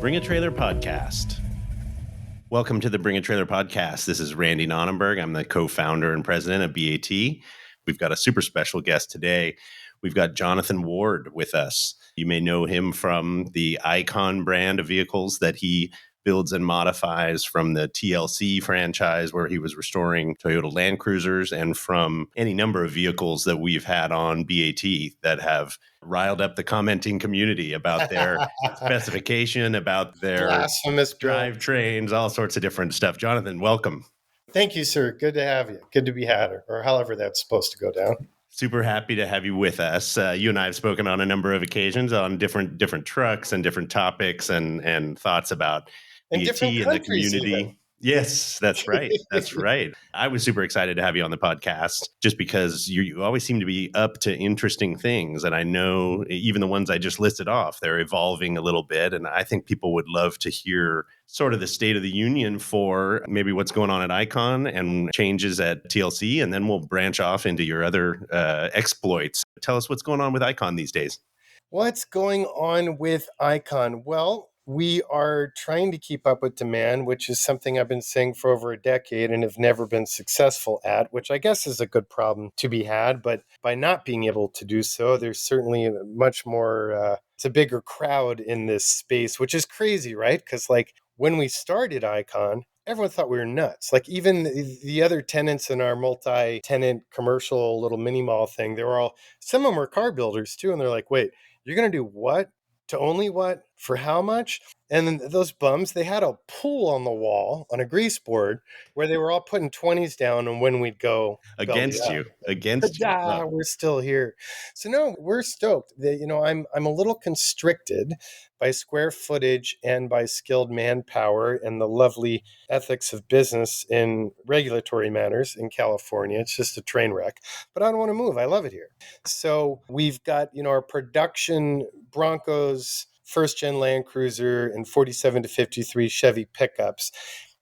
Bring a Trailer podcast. Welcome to the Bring a Trailer podcast. This is Randy Nonnenberg. I'm the co-founder and president of BAT. We've got a super special guest today. We've got Jonathan Ward with us. You may know him from the Icon brand of vehicles that he builds and modifies, from the TLC franchise where he was restoring Toyota Land Cruisers, and from any number of vehicles that we've had on BAT that have riled up the commenting community about their specification, about their blasphemous drivetrains, all sorts of different stuff. Jonathan, welcome. Thank you, sir. Good to have you. Good to be had, or however that's supposed to go down. Super happy to have you with us. You and I have spoken on a number of occasions on different trucks and different topics and thoughts about And BAT different and the countries community. even. Yes, that's right. That's right. I was super excited to have you on the podcast just because you always seem to be up to interesting things. And I know even the ones I just listed off, they're evolving a little bit. And I think people would love to hear sort of the state of the union for maybe what's going on at Icon and changes at TLC. And then we'll branch off into your other exploits. Tell us what's going on with Icon these days. What's going on with Icon? Well, we are trying to keep up with demand, which is something I've been saying for over a decade and have never been successful at, which I guess is a good problem to be had. But by not being able to do so, there's certainly a much more, it's a bigger crowd in this space, which is crazy, right? Because like when we started Icon, everyone thought we were nuts. Like even the other tenants in our multi-tenant commercial little mini mall thing, some of them were car builders too. And they're like, wait, you're going to do what? To only what? For how much? And then those bums, they had a pool on the wall on a grease board where they were all putting 20s down, and when we'd go Against you. Wow. We're still here. So no, we're stoked. I'm a little constricted by square footage and by skilled manpower and the lovely ethics of business in regulatory matters in California. It's just a train wreck, but I don't want to move. I love it here. So we've got, our production Broncos, first gen Land Cruiser, and 47 to 53 Chevy pickups.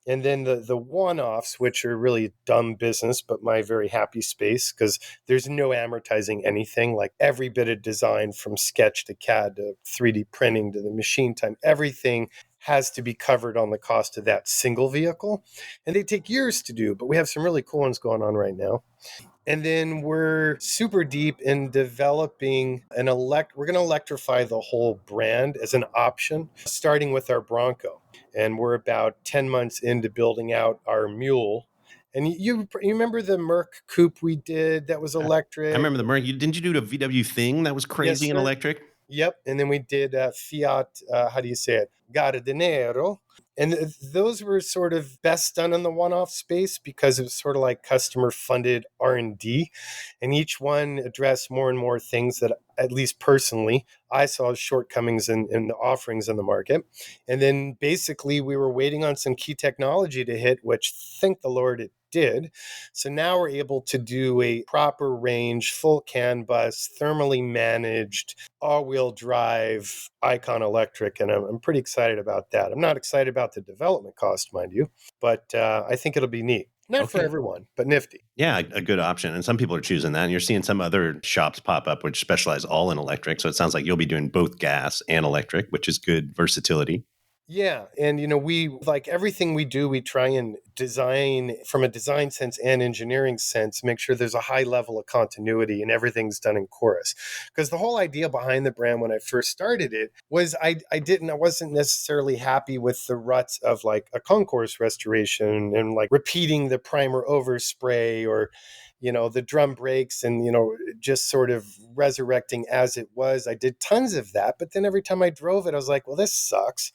And then the one-offs, which are really dumb business, but my very happy space, because there's no amortizing anything. Like every bit of design, from sketch to CAD to 3D printing to the machine time, everything has to be covered on the cost of that single vehicle. And they take years to do, but we have some really cool ones going on right now. And then we're super deep in developing we're going to electrify the whole brand as an option, starting with our Bronco. And we're about 10 months into building out our Mule. And you remember the Merc coupe we did that was electric? I remember the Merc. Didn't you do the VW thing that was crazy Yes, and electric? Yep. And then we did Fiat, how do you say it? Gardinero. And those were sort of best done in the one-off space because it was sort of like customer-funded R&D. And each one addressed more and more things that, at least personally, I saw as shortcomings in the offerings in the market. And then basically we were waiting on some key technology to hit, which thank the Lord it did. So now we're able to do a proper range, full CAN bus, thermally managed, all-wheel drive Icon electric, and I'm pretty excited about that. I'm not excited about the development cost, mind you, but I think it'll be neat. Not for everyone, but nifty. Yeah, a good option. And some people are choosing that. And you're seeing some other shops pop up which specialize all in electric. So it sounds like you'll be doing both gas and electric, which is good versatility. Yeah. And, we, like everything we do, we try and design from a design sense and engineering sense, make sure there's a high level of continuity and everything's done in chorus. Because the whole idea behind the brand when I first started it was I wasn't necessarily happy with the ruts of like a concourse restoration and like repeating the primer overspray or, the drum brakes and, just sort of resurrecting as it was. I did tons of that. But then every time I drove it, I was like, well, this sucks.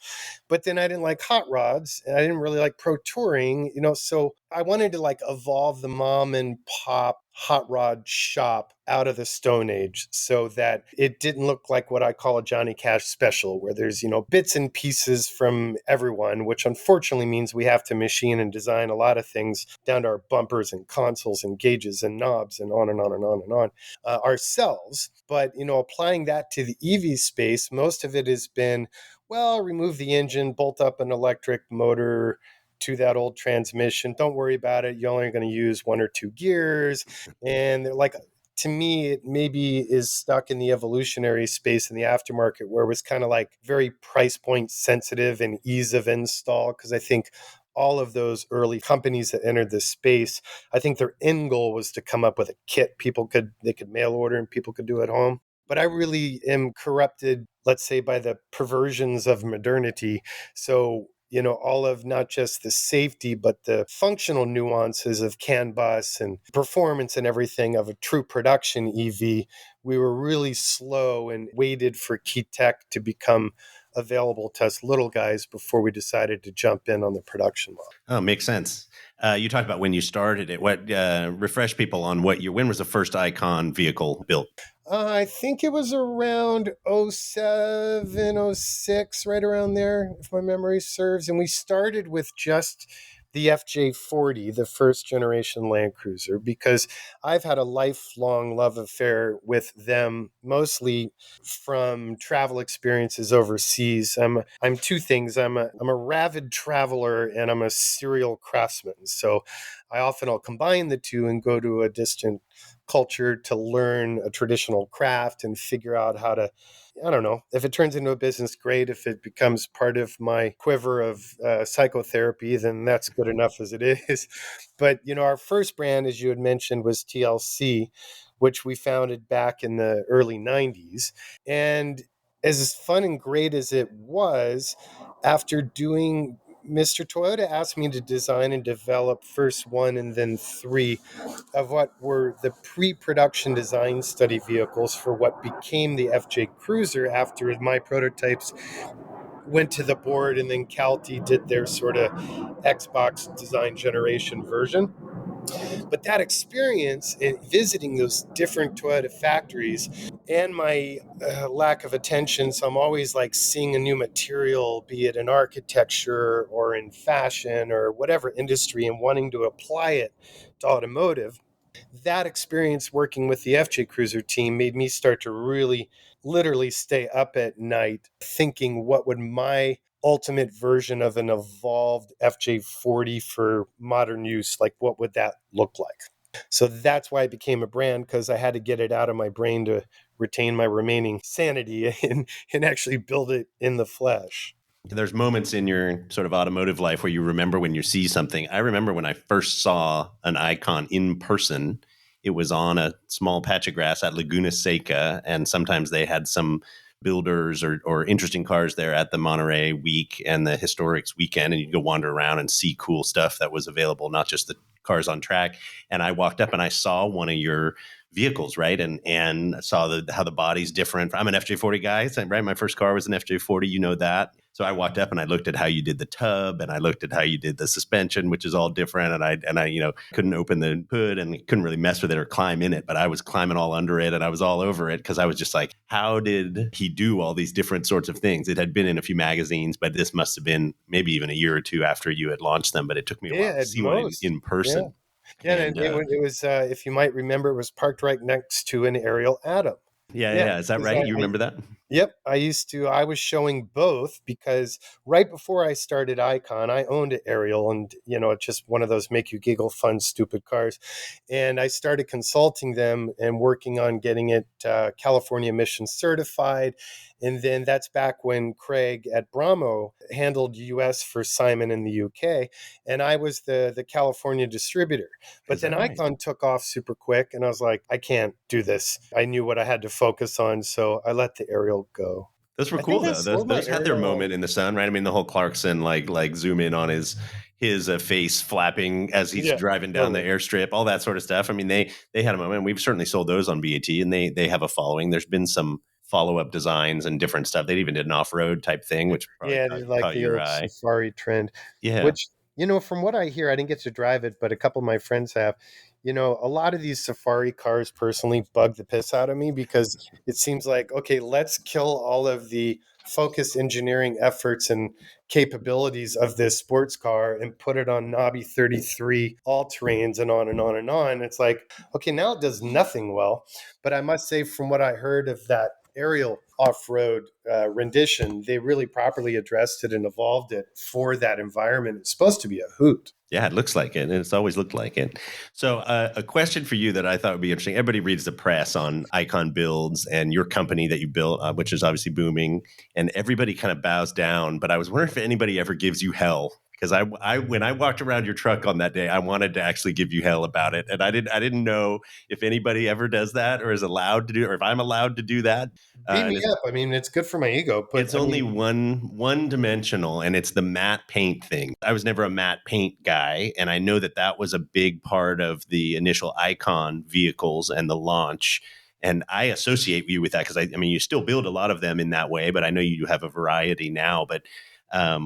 But then I didn't like hot rods and I didn't really like pro touring, so I wanted to like evolve the mom and pop hot rod shop out of the Stone Age so that it didn't look like what I call a Johnny Cash special where there's, bits and pieces from everyone, which unfortunately means we have to machine and design a lot of things down to our bumpers and consoles and gauges and knobs and on and on and on and on ourselves. But, applying that to the EV space, most of it has been, well, remove the engine, bolt up an electric motor to that old transmission. Don't worry about it. You're only going to use one or two gears. And they're like, to me, it maybe is stuck in the evolutionary space in the aftermarket where it was kind of like very price point sensitive and ease of install. Because I think all of those early companies that entered this space, I think their end goal was to come up with a kit they could mail order and people could do at home. But I really am corrupted, let's say, by the perversions of modernity. So, all of not just the safety, but the functional nuances of CAN bus and performance and everything of a true production EV, we were really slow and waited for key tech to become available to us little guys before we decided to jump in on the production line. Oh, makes sense. You talked about when you started it. What refresh people on what year? When was the first Icon vehicle built? I think it was around '07, '06, right around there, if my memory serves. And we started with just the FJ40, the first generation Land Cruiser, because I've had a lifelong love affair with them, mostly from travel experiences overseas. I'm two things. I'm a rabid traveler and I'm a serial craftsman. So I'll combine the two and go to a distant culture to learn a traditional craft and figure out how to, I don't know, if it turns into a business, great. If it becomes part of my quiver of psychotherapy, then that's good enough as it is. But our first brand, as you had mentioned, was TLC, which we founded back in the early '90s. And as fun and great as it was, after doing Mr. Toyota asked me to design and develop first one and then three of what were the pre-production design study vehicles for what became the FJ Cruiser after my prototypes went to the board and then Calty did their sort of Xbox design generation version. But that experience in visiting those different Toyota factories and my lack of attention, so I'm always like seeing a new material, be it in architecture or in fashion or whatever industry, and wanting to apply it to automotive. That experience working with the FJ Cruiser team made me start to really literally stay up at night thinking what would my ultimate version of an evolved FJ40 for modern use, like what would that look like? So that's why it became a brand, because I had to get it out of my brain to retain my remaining sanity and actually build it in the flesh. There's moments in your sort of automotive life where you remember when you see something. I remember when I first saw an Icon in person. It was on a small patch of grass at Laguna Seca, and sometimes they had some builders or interesting cars there at the Monterey Week and the Historics Weekend, and you'd go wander around and see cool stuff that was available, not just the cars on track. And I walked up and I saw one of your vehicles, right? And saw how the body's different. I'm an FJ40 guy, right? My first car was an FJ40, you know that. So I walked up and I looked at how you did the tub and I looked at how you did the suspension, which is all different. And I couldn't open the hood and couldn't really mess with it or climb in it, but I was climbing all under it and I was all over it because I was just like, how did he do all these different sorts of things? It had been in a few magazines, but this must have been maybe even a year or two after you had launched them. But it took me a while Yeah, to at see one most. in Yeah. person. Yeah, and And it was, if you might remember, it was parked right next to an Ariel Atom. yeah, Yeah, yeah. Is that because right? You remember that? yep, I was showing both because right before I started Icon, I owned an Ariel, and it's just one of those make you giggle, fun, stupid cars. And I started consulting them and working on getting it California emission certified. And then that's back when Craig at Bramo handled US for Simon in the UK, and I was the California distributor. But Is then that right? Icon took off super quick, and I was like, I can't do this. I knew what I had to focus on, so I let the Ariel go. Those were I cool think I though. sold my Those had their Ariel. moment in the sun, right? I mean, the whole Clarkson like zoom in on his face flapping as he's Yeah, driving down the totally. airstrip, all that sort of stuff. I mean, they had a moment. We've certainly sold those on BAT, and they have a following. There's been some follow up designs and different stuff. They even did an off road type thing, which probably Yeah, I did like caught the your old eye. safari trend, Yeah, which, from what I hear, I didn't get to drive it, but a couple of my friends have. A lot of these safari cars personally bug the piss out of me because it seems like, okay, let's kill all of the focus engineering efforts and capabilities of this sports car and put it on knobby 33 all terrains and on and on and on. It's like, okay, now it does nothing well. But I must say, from what I heard of that aerial off-road rendition, they really properly addressed it and evolved it for that environment. It's supposed to be a hoot. Yeah, it looks like it, and it's always looked like it. So, a question for you that I thought would be interesting. Everybody reads the press on Icon Builds and your company that you built, which is obviously booming, and everybody kind of bows down. But I was wondering if anybody ever gives you hell, because when I walked around your truck on that day, I wanted to actually give you hell about it, and I didn't know if anybody ever does that or is allowed to do, or if I'm allowed to do that. Beat And me up. I mean, it's good for my ego, but it's I only mean, one dimensional, and it's the matte paint thing. I was never a matte paint guy, and I know that that was a big part of the initial Icon vehicles and the launch. And I associate you with that because I mean, you still build a lot of them in that way, but I know you have a variety now. But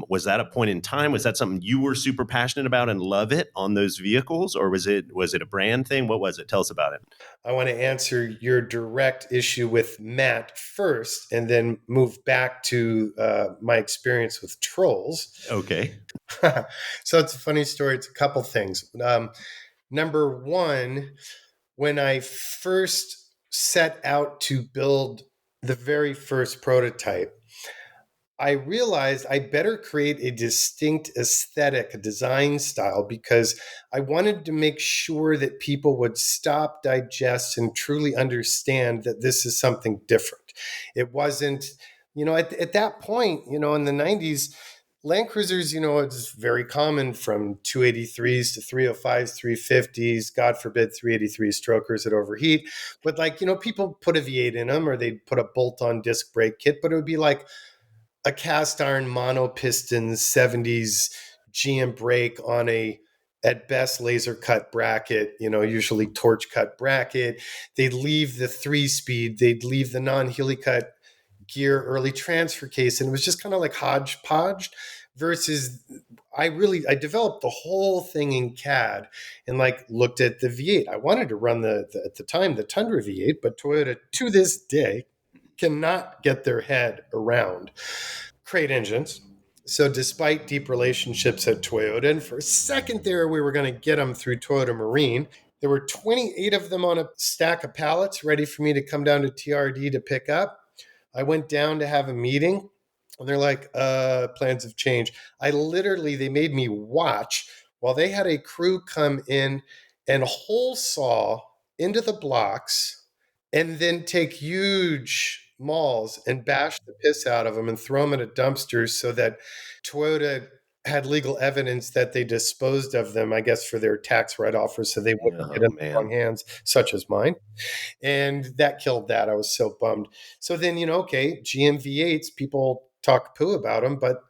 was that a point in time? Was that something you were super passionate about and love it on those vehicles, or was it a brand thing? What was it? Tell us about it. I want to answer your direct issue with Matt first and then move back to my experience with trolls. Okay. So it's a funny story. It's a couple things. Number one, when I first set out to build the very first prototype, I realized I better create a distinct aesthetic, a design style, because I wanted to make sure that people would stop, digest, and truly understand that this is something different. It wasn't, at that point, in the 90s, Land Cruisers, it's very common from 283s to 305s, 350s, God forbid 383 strokers that overheat. But people put a V8 in them or they'd put a bolt on disc brake kit, but it would be like a cast iron mono piston 70s GM brake on a at best laser cut bracket, usually torch cut bracket. They'd leave the 3-speed, they'd leave the non-heli cut gear early transfer case, and it was just kind of like hodgepodge versus I developed the whole thing in CAD and looked at the V8. I wanted to run the at the time the Tundra V8, but Toyota to this day cannot get their head around crate engines. So despite deep relationships at Toyota, and for a second there, we were going to get them through Toyota Marine. There were 28 of them on a stack of pallets ready for me to come down to TRD to pick up. I went down to have a meeting and they're like, plans have changed. They made me watch while they had a crew come in and hole saw into the blocks and then take huge mauls and bash the piss out of them and throw them in a dumpster so that Toyota had legal evidence that they disposed of them, I guess, for their tax write-off or so they wouldn't get Oh in the wrong man. hands, such as mine. And that killed that. I was so bummed. So then, okay, GMV8s, people talk poo about them, but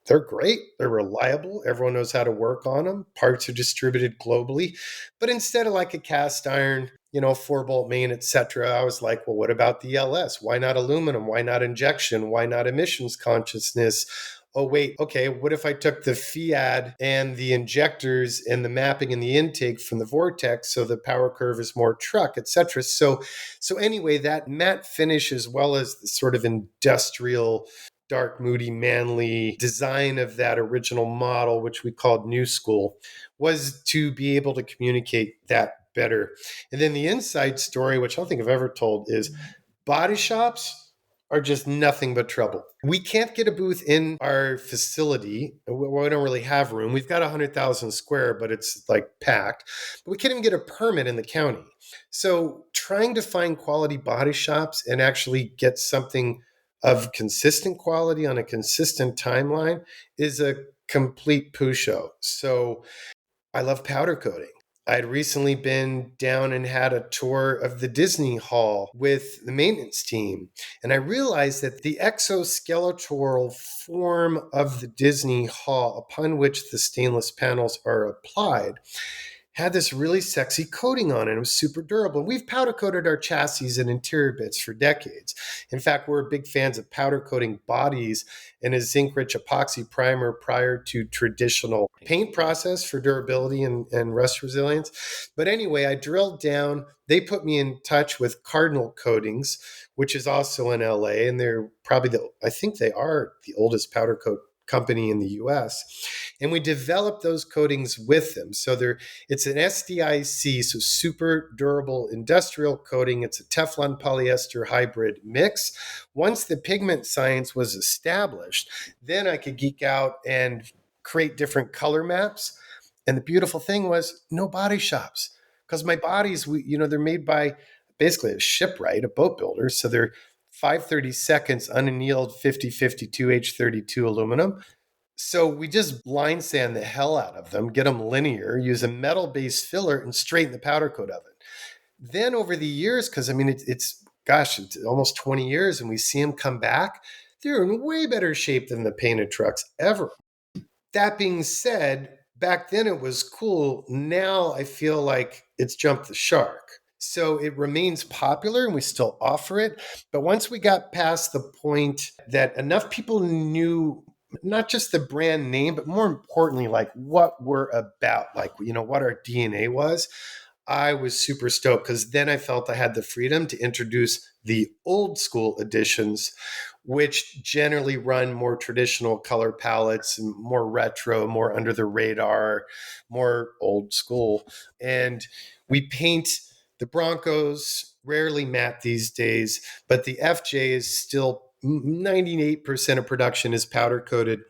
they're great. They're reliable. Everyone knows how to work on them. Parts are distributed globally. But instead of like a cast iron, 4-bolt main, etc., I was like, well, what about the LS? Why not aluminum? Why not injection? Why not emissions consciousness? Oh, wait, okay, what if I took the FIAD and the injectors and the mapping and the intake from the vortex so the power curve is more truck, etc.? So anyway, that matte finish as well as the sort of industrial dark, moody, manly design of that original model, which we called New School, was to be able to communicate that better. And then the inside story, which I don't think I've ever told, is body shops are just nothing but trouble. We can't get a booth in our facility. We don't really have room. We've got 100,000 square, but it's like packed. But we can't even get a permit in the county. So trying to find quality body shops and actually get something of consistent quality on a consistent timeline is a complete poo show. So I love powder coating. I had recently been down and had a tour of the Disney Hall with the maintenance team. And I realized that the exoskeletal form of the Disney Hall, upon which the stainless panels are applied, had this really sexy coating on it. It was super durable. We've powder coated our chassis and interior bits for decades. In fact, we're big fans of powder coating bodies and a zinc rich epoxy primer prior to traditional paint process for durability and rust resilience. But anyway, I drilled down. They put me in touch with Cardinal Coatings, which is also in LA. And they're probably I think they are the oldest powder coat company in the US. and we developed those coatings with them. So it's an SDIC, so super durable industrial coating. It's a Teflon polyester hybrid mix. Once the pigment science was established, then I could geek out and create different color maps. And the beautiful thing was no body shops, because my bodies, they're made by basically a shipwright, a boat builder. So they're 5/32 unannealed 5052 H32 aluminum. So we just line sand the hell out of them, get them linear, use a metal based filler, and straighten the powder coat of it. Then over the years, because I mean, it's almost 20 years, and we see them come back, they're in way better shape than the painted trucks ever. That being said, back then it was cool. Now I feel like it's jumped the shark. So it remains popular and we still offer it. But once we got past the point that enough people knew not just the brand name, but more importantly, like what we're about, like, what our DNA was, I was super stoked, because then I felt I had the freedom to introduce the old school editions, which generally run more traditional color palettes and more retro, more under the radar, more old school. And we paint the Broncos, rarely matte these days, but the FJ is still 98% of production is powder coated,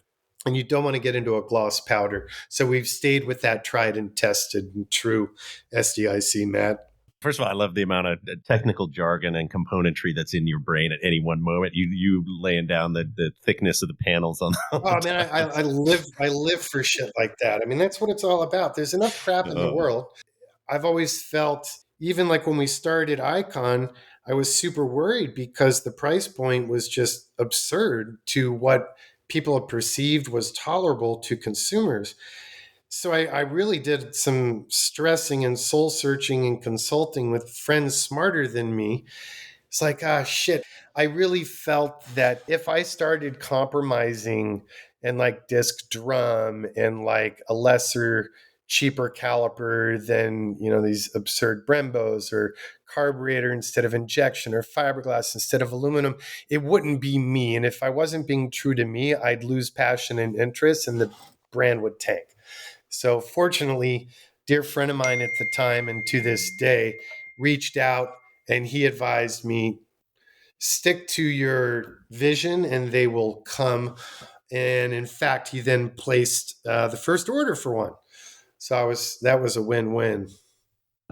and you don't want to get into a gloss powder. So we've stayed with that tried and tested and true SDIC matte. First of all, I love the amount of technical jargon and componentry that's in your brain at any one moment. You laying down the thickness of the panels on all Oh the man, time. I live for shit like that. I mean, that's what it's all about. There's enough crap in the Oh, world. I've always felt, even like when we started Icon, I was super worried because the price point was just absurd to what people have perceived was tolerable to consumers. So I really did some stressing and soul searching and consulting with friends smarter than me. It's like, shit. I really felt that if I started compromising and like disc drum and like a lesser, cheaper caliper than, these absurd Brembos, or carburetor instead of injection, or fiberglass instead of aluminum, it wouldn't be me. And if I wasn't being true to me, I'd lose passion and interest, and the brand would tank. So fortunately, dear friend of mine at the time and to this day reached out, and he advised me, stick to your vision and they will come. And in fact, he then placed the first order for one. So that was a win-win.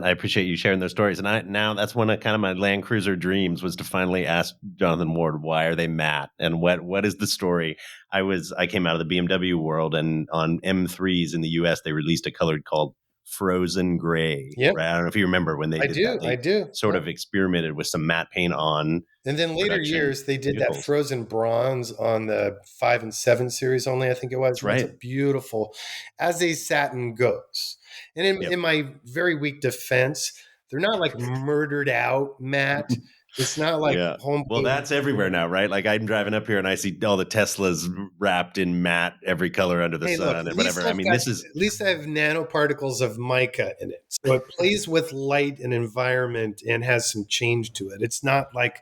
I appreciate you sharing those stories. And now that's one of kind of my Land Cruiser dreams, was to finally ask Jonathan Ward, why are they matte, and what is the story? I came out of the BMW world, and on M3s in the US they released a color called Frozen Gray. Yep, Right? I don't know if you remember when they I did that. do. I They do. sort Yep. of experimented with some matte paint on And then later production years, they did that vehicles. frozen bronze on the 5 and 7 series only, I think it was. That's And that's a right. beautiful, as a satin goes. And Yep. in my very weak defense, they're not like murdered out matte. It's not like Yeah. home Well, paint. that's everywhere now, right? Like I'm driving up here and I see all the Teslas wrapped in matte, every color under the Hey, look, sun and whatever. I mean, this is at least I have nanoparticles of mica in it. So it plays with light and environment and has some change to it. It's not like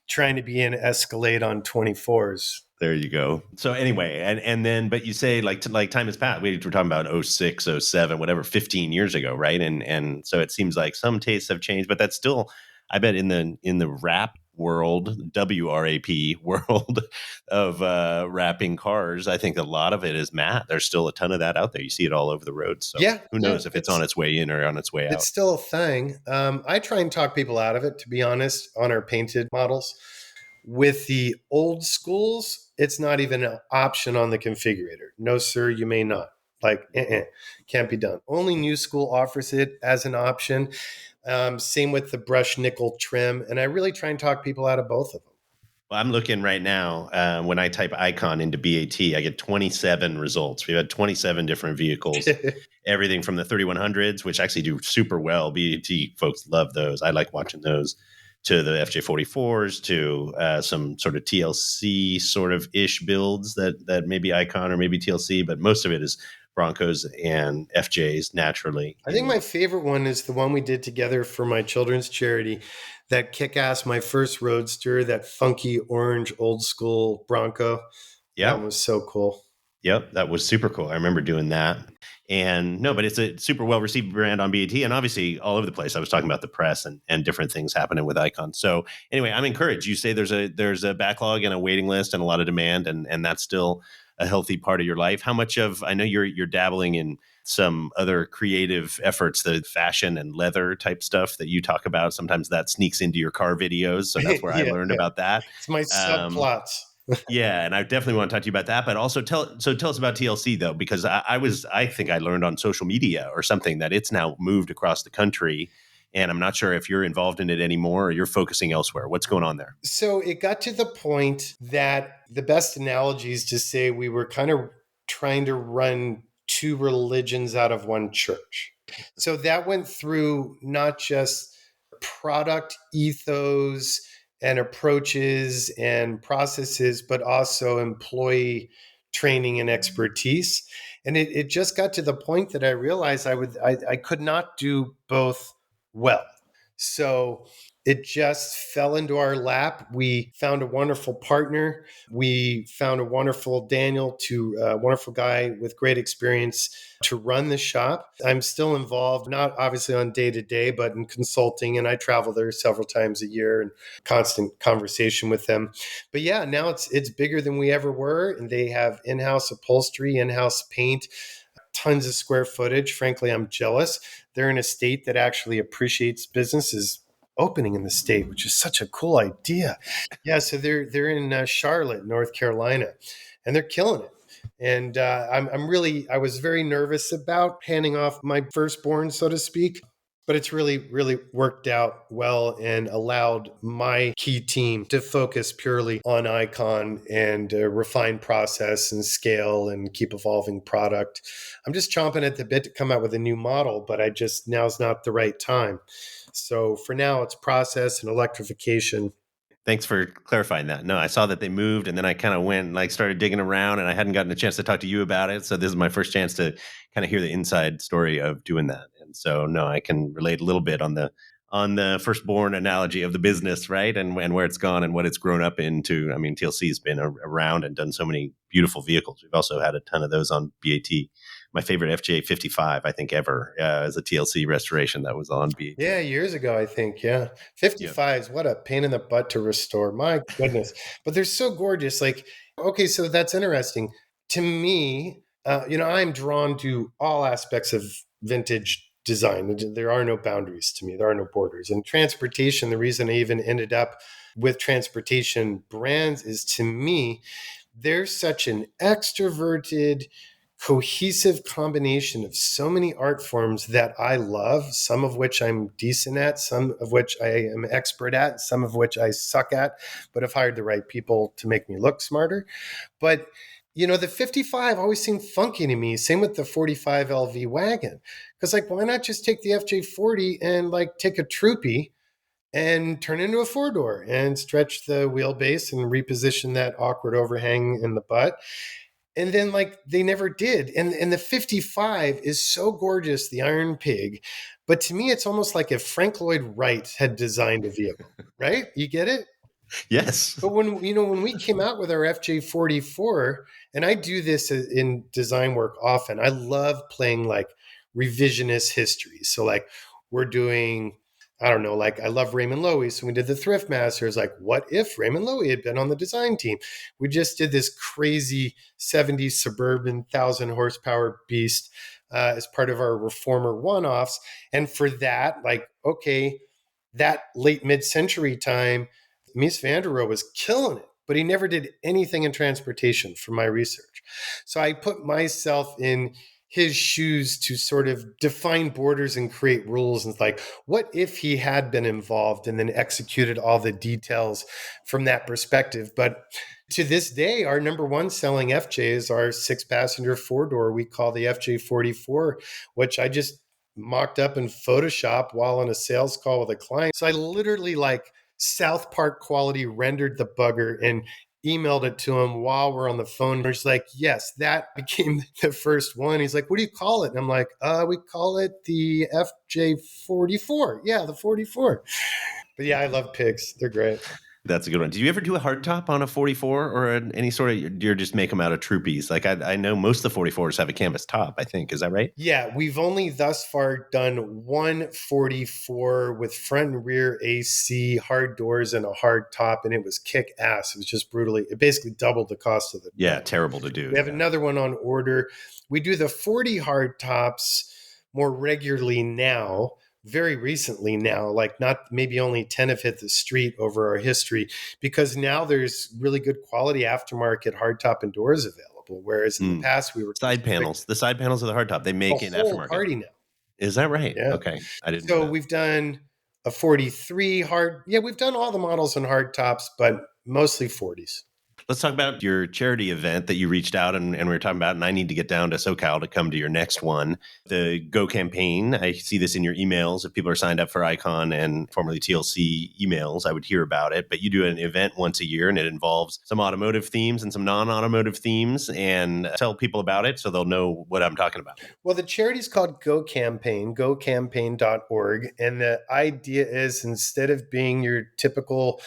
trying to be an Escalade on 24s. there you go. So anyway, and then but you say like time has passed. We were talking about 06, 07, whatever, 15 years ago, right? And so it seems like some tastes have changed, but that's still, I bet, in the wrap world, WRAP world of wrapping cars, I think a lot of it is matte. There's still a ton of that out there. You see it all over the road. So Yeah, who yeah, knows if it's on its way in or on its way out. it's still a thing. I try and talk people out of it, to be honest, on our painted models. With the old schools, it's not even an option on the configurator. No, sir, you may not. Like, can't be done. Only new school offers it as an option. Same with the brush nickel trim. And I really try and talk people out of both of Well, I'm looking right now. When I type icon into BAT, I get 27 results. We've had 27 different vehicles, them. everything from the 3100s, which actually do super well. BAT folks love those. I like watching those, to the FJ44s, to some sort of TLC sort of ish builds that maybe icon or maybe TLC, but most of it is Broncos and FJs naturally. I think In my favorite one is the one we did together for my children's charity. That kick ass, my first roadster, that funky orange old school Bronco. That yeah, one was so cool. Yep, that was super cool. I remember doing that. And no, but it's a super well received brand on BAT and obviously all over the place. I was talking about the press and different things happening with Icon. So anyway, I'm encouraged. You say there's a backlog and a waiting list and a lot of demand, and that's still a healthy part of your life. How much of I know you're dabbling in some other creative efforts, the fashion and leather type stuff that you talk about. Sometimes that sneaks into your car videos. So that's where I Yeah, learned yeah. about that. It's my Um, subplots. yeah, and I definitely want to talk to you about that. But also tell us about TLC though, because I think I learned on social media or something that it's now moved across the country, and I'm not sure if you're involved in it anymore or you're focusing elsewhere. What's going on there? So it got to the point that the best analogy is to say we were kind of trying to run two religions out of one church. So that went through not just product ethos and approaches and processes, but also employee training and expertise. And it just got to the point that I realized I could not do both well. So it just fell into our lap. We found a wonderful partner. We found a wonderful Daniel, to a wonderful guy with great experience to run the shop. I'm still involved, not obviously on day to day, but in consulting, and I travel there several times a year and constant conversation with them. But yeah, now it's bigger than we ever were, and they have in-house upholstery, in-house paint, tons of square footage. Frankly, I'm jealous. They're in a state that actually appreciates businesses opening in the state, which is such a cool idea. Yeah, so they're in Charlotte, North Carolina, and they're killing it. And I was very nervous about handing off my firstborn, so to speak, but it's really worked out well and allowed my key team to focus purely on Icon and refine process and scale and keep evolving product. I'm just chomping at the bit to come out with a new model, but now's not the right time. So for now, it's process and electrification. Thanks for clarifying that. No, I saw that they moved, and then I kind of went and like started digging around, and I hadn't gotten a chance to talk to you about it. So this is my first chance to kind of hear the inside story of doing that. And so no, I can relate a little bit on the firstborn analogy of the business, right? And where it's gone and what it's grown up into. I mean, TLC has been around and done so many beautiful vehicles. We've also had a ton of those on BAT. My favorite FJ 55, I think, ever is a TLC restoration that was on BAT. Yeah, years ago, I think. Yeah. Yeah. 55s, what a pain in the butt to restore. My goodness. But they're so gorgeous. Like, okay, so that's interesting. To me, I'm drawn to all aspects of vintage design. There are no boundaries to me, there are no borders. And transportation, the reason I even ended up with transportation brands is, to me, there's such an extroverted, cohesive combination of so many art forms that I love, some of which I'm decent at, some of which I am expert at, some of which I suck at, but have hired the right people to make me look smarter. But the 55 always seemed funky to me. Same with the 45 LV wagon. Because, like, why not just take the FJ40 and like take a Troopy and turn it into a four door and stretch the wheelbase and reposition that awkward overhang in the butt? And then, like, they never did. And the 55 is so gorgeous, the Iron Pig. But to me, it's almost like if Frank Lloyd Wright had designed a vehicle, right? You get it? Yes. But when we came out with our FJ44, and I do this in design work often, I love playing like revisionist history. So like we're doing, I don't know, like I love Raymond Loewy. So we did the Thrift Masters. Like, what if Raymond Loewy had been on the design team? We just did this crazy 70s suburban 1,000 horsepower beast as part of our Reformer one-offs. And for that, like, okay, that late mid-century time, Mies van der Rohe was killing it, but he never did anything in transportation from my research. So I put myself in his shoes to sort of define borders and create rules. And it's like, what if he had been involved and then executed all the details from that perspective? But to this day, our number one selling FJ is our 6-passenger four-door we call the FJ44, which I just mocked up in Photoshop while on a sales call with a client. So I literally like South Park quality rendered the bugger and emailed it to him while we're on the phone. He's like, yes, that became the first one. He's like, what do you call it? And I'm like, we call it the FJ44. Yeah, the 44. But yeah, I love pigs. They're great. That's a good one. Did you ever do a hardtop on a 44 or any sort of, you're just make them out of Troopies? Like I know most of the 44s have a canvas top, I think. Is that right? Yeah, we've only thus far done 144 with front and rear AC, hard doors, and a hard top, and it was kick ass. It was just brutally, it basically doubled the cost of the Yeah, truck. terrible to do. We have Yeah. another one on order. We do the 40 hard tops more regularly now, very recently now, like not maybe only 10 have hit the street over our history, because now there's really good quality aftermarket hardtop and doors available. Whereas in the past, we were Side panels. The side panels of the hardtop, they a make in whole aftermarket. party now. Is that right? Yeah. Okay. I didn't know So that. we've done a 43 hard. Yeah, we've done all the models on hard tops, but mostly 40s. Let's talk about your charity event that you reached out and we were talking about, and I need to get down to SoCal to come to your next one, the Go campaign. I see this in your emails. If people are signed up for Icon and formerly TLC emails, I would hear about it. But you do an event once a year, and it involves some automotive themes and some non-automotive themes. And tell people about it so they'll know what I'm talking about. Well, the charity is called Go Campaign, gocampaign.org. And the idea is, instead of being your typical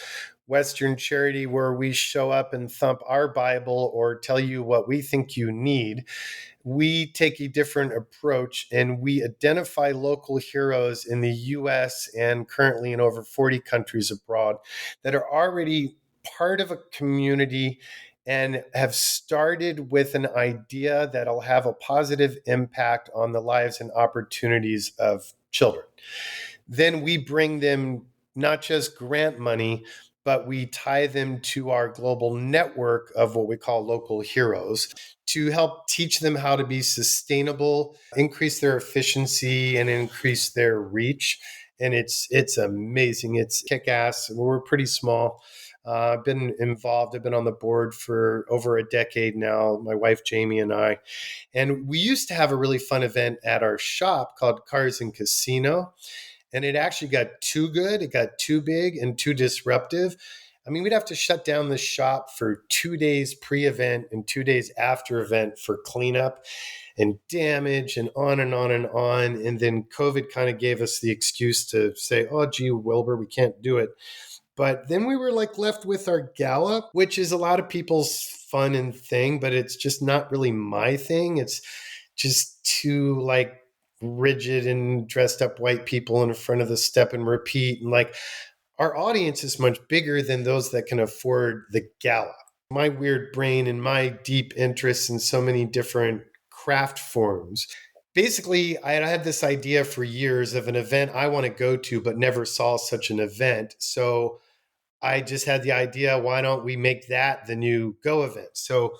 Western charity where we show up and thump our Bible or tell you what we think you need, we take a different approach and we identify local heroes in the US and currently in over 40 countries abroad that are already part of a community and have started with an idea that'll have a positive impact on the lives and opportunities of children. Then we bring them not just grant money, but we tie them to our global network of what we call local heroes to help teach them how to be sustainable, increase their efficiency, and increase their reach. And it's amazing. It's kick ass. We're pretty small. I've been involved. I've been on the board for over a decade now, my wife Jamie and I. And we used to have a really fun event at our shop called Cars and Casino. And it actually got too good. It got too big and too disruptive. I mean, we'd have to shut down the shop for 2 days pre-event and 2 days after event for cleanup and damage and on and on and on. And then COVID kind of gave us the excuse to say, oh, gee, Wilbur, we can't do it. But then we were like left with our gala, which is a lot of people's fun and thing, but it's just not really my thing. It's just too like rigid and dressed up white people in front of the step and repeat. And like our audience is much bigger than those that can afford the gala. My weird brain and my deep interest in so many different craft forms. Basically, I had this idea for years of an event I want to go to, but never saw such an event. So I just had the idea, why don't we make that the new Go event? So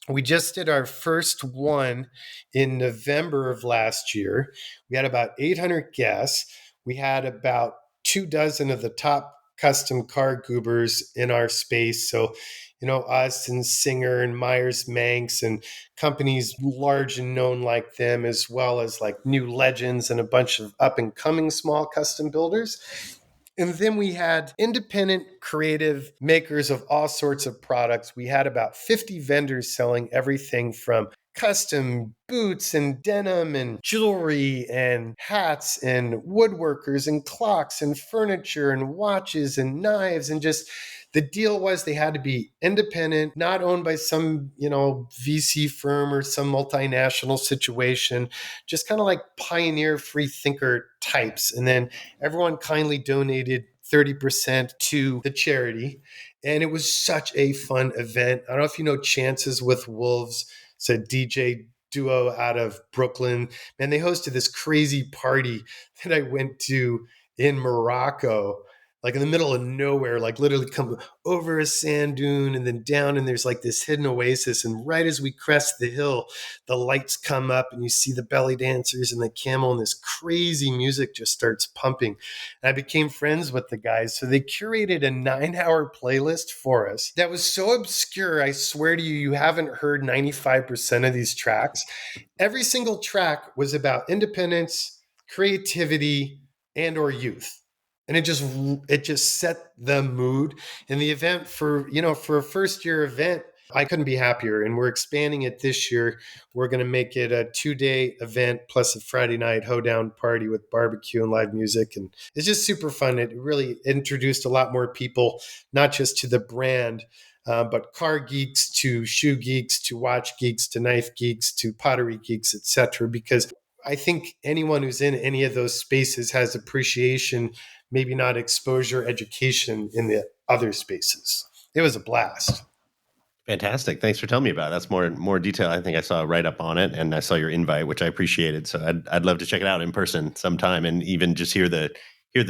we just did our first one in November of last year. We had about 800 guests. We had about 24 of the top custom car goobers in our space. So, us and Singer and Myers Manx and companies large and known like them, as well as like new legends and a bunch of up and coming small custom builders. And then we had independent creative makers of all sorts of products. We had about 50 vendors selling everything from custom boots and denim and jewelry and hats and woodworkers and clocks and furniture and watches and knives. And just the deal was they had to be independent, not owned by some, VC firm or some multinational situation, just kind of like pioneer free thinker types. And then everyone kindly donated 30% to the charity. And it was such a fun event. I don't know if you know Chances with Wolves. It's a DJ duo out of Brooklyn. And they hosted this crazy party that I went to in Morocco, like in the middle of nowhere, like literally come over a sand dune and then down, and there's like this hidden oasis. And right as we crest the hill, the lights come up and you see the belly dancers and the camel, and this crazy music just starts pumping. And I became friends with the guys. So they curated a 9-hour playlist for us that was so obscure. I swear to you, you haven't heard 95% of these tracks. Every single track was about independence, creativity, and or youth. And it just set the mood. And the event for a first year event, I couldn't be happier. And we're expanding it this year. We're going to make it a 2-day event plus a Friday night hoedown party with barbecue and live music. And it's just super fun. It really introduced a lot more people, not just to the brand, but car geeks to shoe geeks to watch geeks to knife geeks to pottery geeks, etc. Because I think anyone who's in any of those spaces has appreciation, maybe not exposure, education in the other spaces. It was a blast. Fantastic. Thanks for telling me about it. That's more detail. I think I saw a write up on it, and I saw your invite, which I appreciated. So I'd love to check it out in person sometime, and even just hear the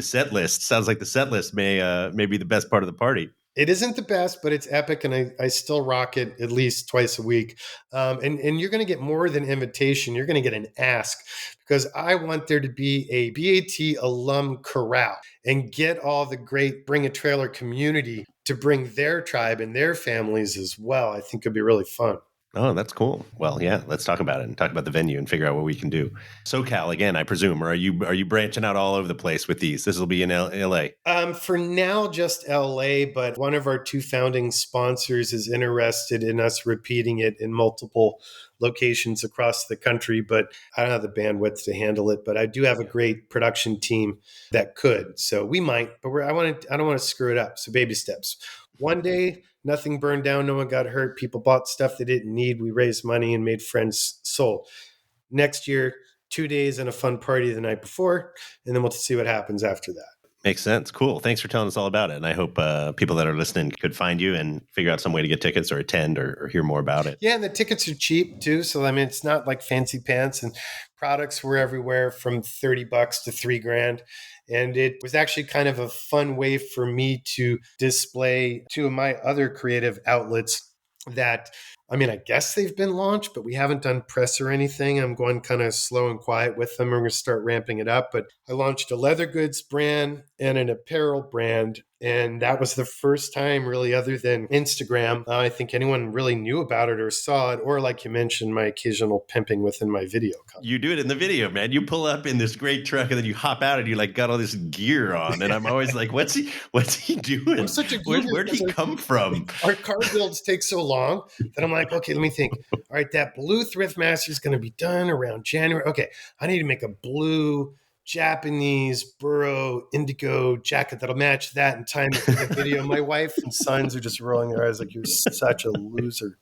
set list. Sounds like the set list may be the best part of the party. It isn't the best, but it's epic, and I still rock it at least twice a week. And you're going to get more than invitation. You're going to get an ask, because I want there to be a BAT alum corral and get all the great Bring a Trailer community to bring their tribe and their families as well. I think it'd be really fun. Oh, that's cool. Well, yeah, let's talk about it and talk about the venue and figure out what we can do. SoCal again, I presume, or are you branching out all over the place with these? This will be in LA. For now, just LA, but one of our two founding sponsors is interested in us repeating it in multiple locations across the country. But I don't have the bandwidth to handle it. But I do have a great production team that could. So we might, but I don't want to screw it up. So baby steps. One day, nothing burned down, no one got hurt. People bought stuff they didn't need. We raised money and made friends sold. Next year, 2 days and a fun party the night before, and then we'll see what happens after that. Makes sense. Cool. Thanks for telling us all about it. And I hope people that are listening could find you and figure out some way to get tickets or attend or hear more about it. Yeah, and the tickets are cheap too. So I mean, it's not like fancy pants, and products were everywhere from $30 to $3,000. And it was actually kind of a fun way for me to display two of my other creative outlets that, I mean, I guess they've been launched, but we haven't done press or anything. I'm going kind of slow and quiet with them. We're going to start ramping it up. But I launched a leather goods brand and an apparel brand. And that was the first time, really, other than Instagram, I think anyone really knew about it or saw it, or like you mentioned, my occasional pimping within my video content. You do it in the video, man. You pull up in this great truck and then you hop out and you like got all this gear on. And I'm always like, what's he doing? I'm such a Where'd he come from? Our car builds take so long that I'm like, okay, let me think. All right, that blue Thrift Master is going to be done around January. Okay, I need to make a blue Japanese burro indigo jacket that'll match that in time for the video. My wife and sons are just rolling their eyes like, you're such a loser.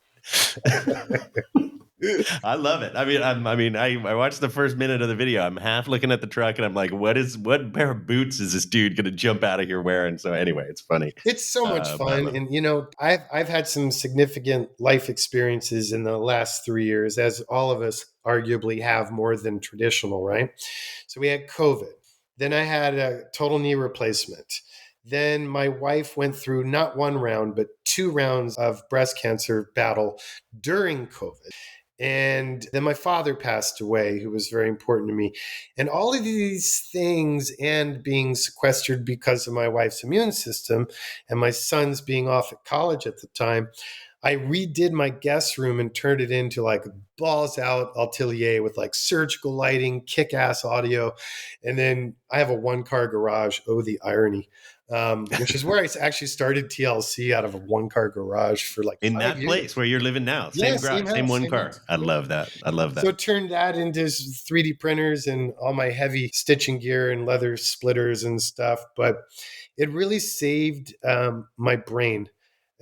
I love it. I watched the first minute of the video. I'm half looking at the truck and I'm like, what pair of boots is this dude going to jump out of here wearing? So anyway, it's funny. It's so much fun. And, I've had some significant life experiences in the last 3 years, as all of us arguably have more than traditional, right? So we had COVID. Then I had a total knee replacement. Then my wife went through not one round, but 2 rounds of breast cancer battle during COVID. And then my father passed away, who was very important to me. And all of these things, and being sequestered because of my wife's immune system and my sons being off at college at the time, I redid my guest room and turned it into like balls out atelier with like surgical lighting, kick-ass audio. And then I have a 1-car garage. Oh, the irony. Which is where I actually started TLC, out of a 1-car garage for like in 5 that years. Place where you're living now. Same garage, same 1-car. House. I love that. So turned that into 3D printers and all my heavy stitching gear and leather splitters and stuff. But it really saved my brain.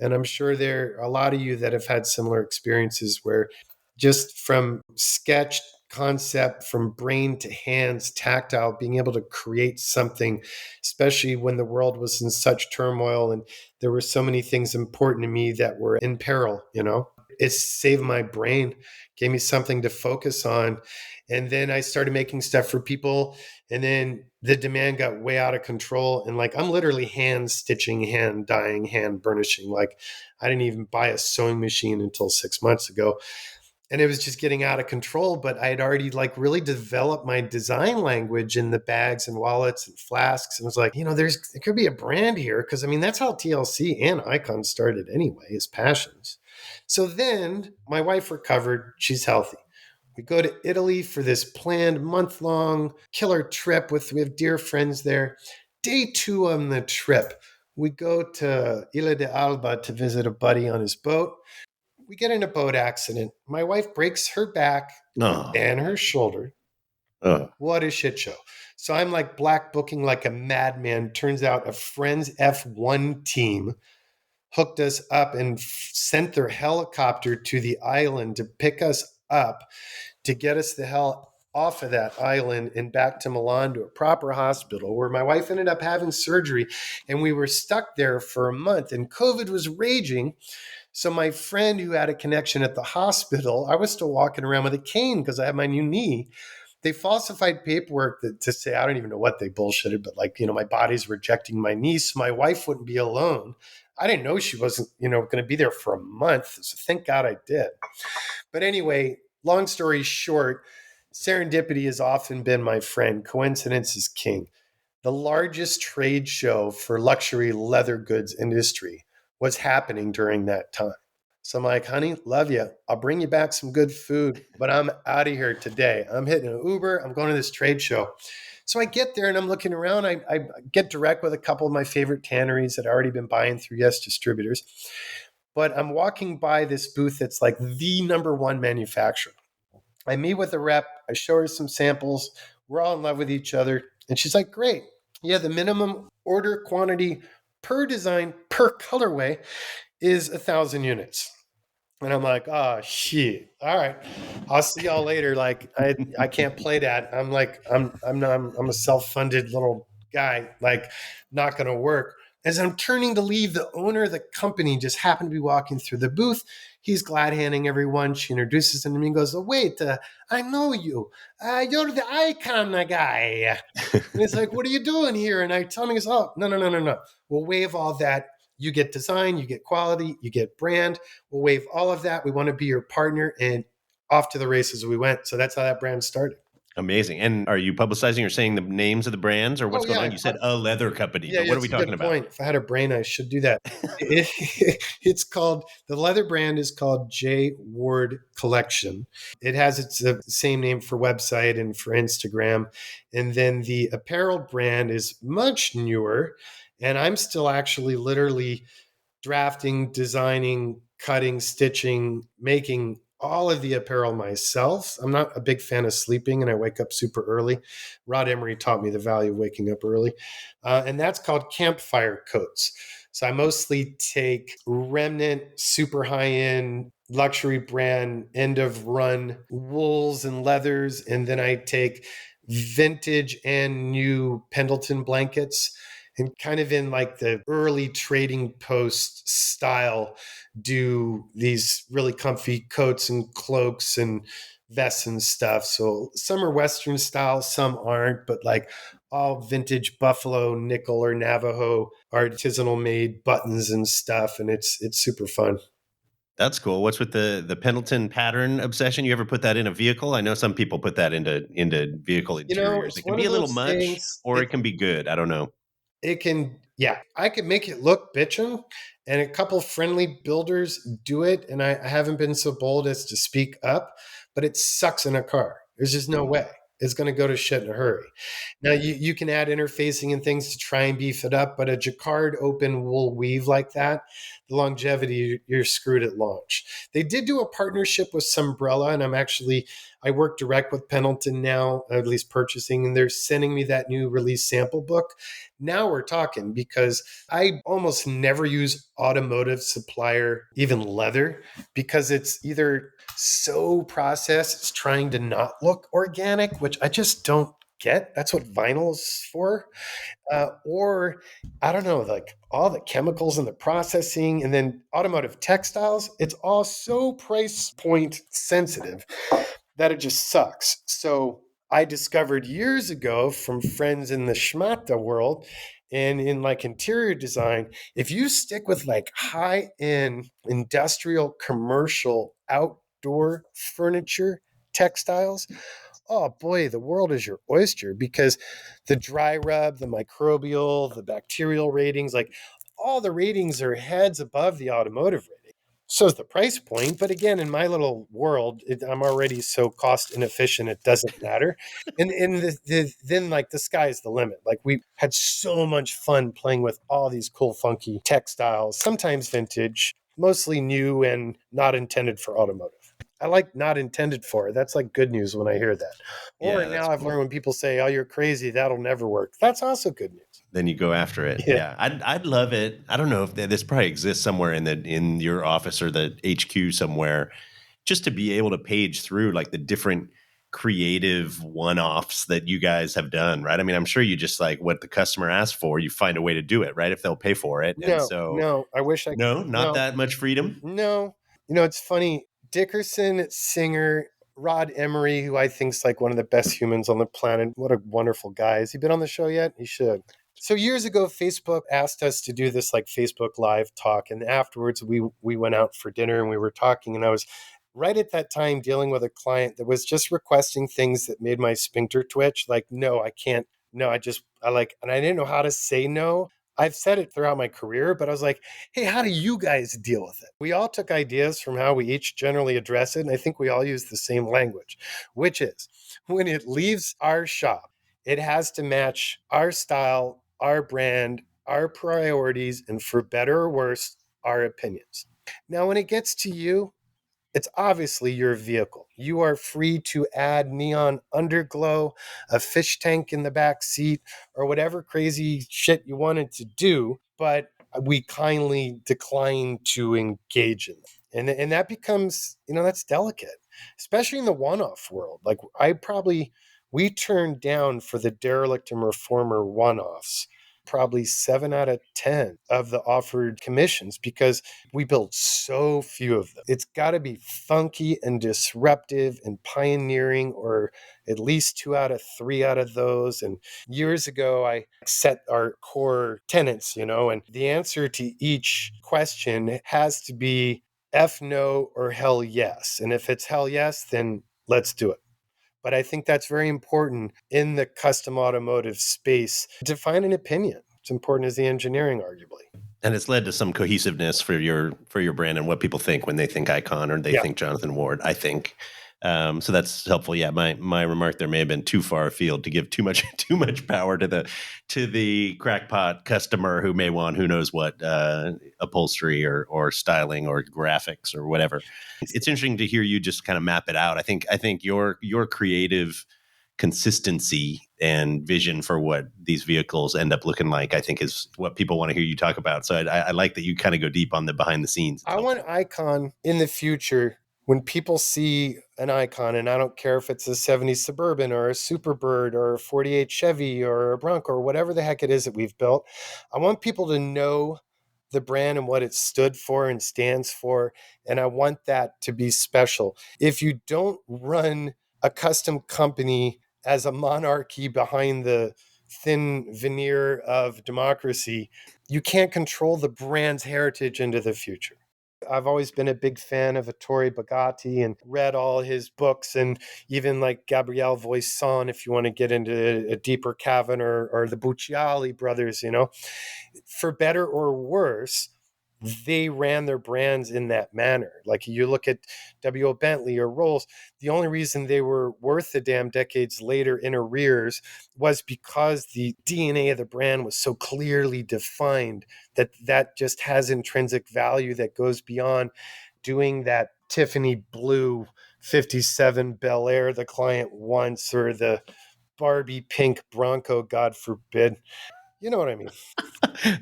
And I'm sure there are a lot of you that have had similar experiences where just from sketch concept, from brain to hands, tactile, being able to create something, especially when the world was in such turmoil and there were so many things important to me that were in peril, it saved my brain, gave me something to focus on. And then I started making stuff for people. And then the demand got way out of control. And like, I'm literally hand stitching, hand dyeing, hand burnishing. Like, I didn't even buy a sewing machine until 6 months ago. And it was just getting out of control. But I had already like really developed my design language in the bags and wallets and flasks. And it was like, there could be a brand here. Cause I mean, that's how TLC and Icon started anyway, as passions. So then my wife recovered. She's healthy. We go to Italy for this planned month-long killer trip we have dear friends there. Day 2 on the trip, we go to Ilha de Alba to visit a buddy on his boat. We get in a boat accident. My wife breaks her back Oh, and her shoulder. oh. What a shit show. So I'm like black booking like a madman. Turns out a friend's F1 team hooked us up and sent their helicopter to the island to pick us up to get us the hell off of that island and back to Milan to a proper hospital where my wife ended up having surgery and we were stuck there for a month and COVID was raging. So my friend who had a connection at the hospital, I was still walking around with a cane because I had my new knee. They falsified paperwork to say, I don't even know what they bullshitted, but like, my body's rejecting my knee. So my wife wouldn't be alone. I didn't know she wasn't, going to be there for a month. So thank God I did. But anyway, long story short, serendipity has often been my friend. Coincidence is king. The largest trade show for luxury leather goods industry was happening during that time. So I'm like, honey, love you. I'll bring you back some good food, but I'm out of here today. I'm hitting an Uber. I'm going to this trade show. So I get there and I'm looking around. I get direct with a couple of my favorite tanneries that I've already been buying through Yes Distributors. But I'm walking by this booth that's like the number one manufacturer. I meet with a rep. I show her some samples. We're all in love with each other. And she's like, great. Yeah, the minimum order quantity per design, per colorway is 1,000 units. And I'm like, oh shit. All right. I'll see y'all later. Like I can't play that. I'm like, I'm a self-funded little guy, like not gonna work. As I'm turning to leave, the owner of the company just happened to be walking through the booth. He's glad handing everyone. She introduces him to me and goes, oh, wait, I know you. You're the icon guy. And it's like, what are you doing here? And I tell him, he goes, oh, no. We'll waive all that. You get design, you get quality, you get brand. We'll waive all of that. We want to be your partner. And off to the races we went. So that's how that brand started. Amazing. And are you publicizing or saying the names of the brands or Oh, what's going yeah. on? You said a leather company, Yeah, but what are it's we a talking good about? point. If I had a brain, I should do that. It's called, the leather brand is called J Ward Collection. It has its same name for website and for Instagram. And then the apparel brand is much newer. And I'm still actually literally drafting, designing, cutting, stitching, making all of the apparel myself. I'm not a big fan of sleeping and I wake up super early. Rod Emery taught me the value of waking up early. And that's called campfire coats. So I mostly take remnant, super high end, luxury brand, end of run wools and leathers. And then I take vintage and new Pendleton blankets and kind of in like the early trading post style, do these really comfy coats and cloaks and vests and stuff. So some are Western style, some aren't, but like all vintage buffalo, nickel, or Navajo artisanal made buttons and stuff. And it's super fun. That's cool. What's with the Pendleton pattern obsession? You ever put that in a vehicle? I know some people put that into vehicle interiors. It It's can one be of a little those much things. or it can be good. I don't know. It can, yeah, I can make it look bitchin', and a couple friendly builders do it, and I haven't been so bold as to speak up, but it sucks in a car. There's just no Mhm. way. It's going to go to shit in a hurry. Now, you can add interfacing and things to try and beef it up, but a jacquard open wool weave like that, the longevity, you're screwed at launch. They did do a partnership with Sunbrella, and I work direct with Pendleton now, at least purchasing, and they're sending me that new release sample book. Now we're talking because I almost never use automotive supplier, even leather, because it's either so processed, it's trying to not look organic, which I just don't get. That's what vinyl is for. Or I don't know, like all the chemicals and the processing, and then automotive textiles, it's all so price point sensitive that it just sucks. So I discovered years ago from friends in the schmata world and in like interior design, if you stick with like high end industrial, commercial, outdoor furniture, textiles, oh boy, the world is your oyster because the dry rub, the microbial, the bacterial ratings, like all the ratings are heads above the automotive rating. So is the price point. But again, in my little world, I'm already so cost inefficient, it doesn't matter. And then, like, the sky's the limit. Like, we had so much fun playing with all these cool, funky textiles, sometimes vintage. mostly new and not intended for automotive. I like not intended for. That's like good news when I hear that. Or Yeah, now that's I've learned cool. when people say, "Oh, you're crazy. That'll never work." That's also good news. Then you go after it. Yeah. Yeah, I'd love it. I don't know if this probably exists somewhere in your office or the HQ somewhere, just to be able to page through like the different creative one-offs that you guys have done, right? I mean, I'm sure you just like what the customer asks for, you find a way to do it, right? If they'll pay for it. And No, so, no. I wish I no, not no, that much freedom. no. It's funny. Dickerson, singer, Rod Emery, who I think's like one of the best humans on the planet. What a wonderful guy. Has he been on the show yet? He should. So years ago, Facebook asked us to do this like Facebook Live talk, and afterwards we went out for dinner and we were talking, and I was right at that time dealing with a client that was just requesting things that made my sphincter twitch. Like, no, I can't. No, I like, and I didn't know how to say no. I've said it throughout my career, but I was like, hey, how do you guys deal with it? We all took ideas from how we each generally address it. And I think we all use the same language, which is when it leaves our shop, it has to match our style, our brand, our priorities, and for better or worse, our opinions. Now, when it gets to you, it's obviously your vehicle. You are free to add neon underglow, a fish tank in the back seat, or whatever crazy shit you wanted to do, but we kindly decline to engage in them. And that becomes, that's delicate, especially in the one-off world. Like we turned down for the derelict and reformer one-offs probably 7 out of 10 of the offered commissions because we build so few of them. It's got to be funky and disruptive and pioneering, or at least 2 out of 3 out of those. And years ago, I set our core tenets, and the answer to each question has to be F no or hell yes. And if it's hell yes, then let's do it. But I think that's very important in the custom automotive space to find an opinion. It's important as the engineering, arguably. And it's led to some cohesiveness for your brand and what people think when they think Icon or they Yeah. think Jonathan Ward. I think so. That's helpful. Yeah, my remark there may have been too far afield to give too much too much power to the crackpot customer who may want who knows what upholstery or styling or graphics or whatever. It's interesting to hear you just kind of map it out. I think your creative consistency and vision for what these vehicles end up looking like, I think is what people want to hear you talk about. So I like that you kind of go deep on the behind the scenes. It's I want helpful. Icon in the future. When people see an Icon, and I don't care if it's a 70s Suburban or a Superbird or a 48 Chevy or a Bronco or whatever the heck it is that we've built, I want people to know the brand and what it stood for and stands for. And I want that to be special. If you don't run a custom company as a monarchy behind the thin veneer of democracy, you can't control the brand's heritage into the future. I've always been a big fan of Ettore Bugatti and read all his books, and even like Gabriele Voisin, if you want to get into a deeper Cavan, or the Bucciali brothers, for better or worse, they ran their brands in that manner. Like you look at W.O. Bentley or Rolls, the only reason they were worth a damn decades later in arrears was because the DNA of the brand was so clearly defined that just has intrinsic value that goes beyond doing that Tiffany blue 57 Bel Air the client wants, or the Barbie pink Bronco, God forbid. You know what I mean?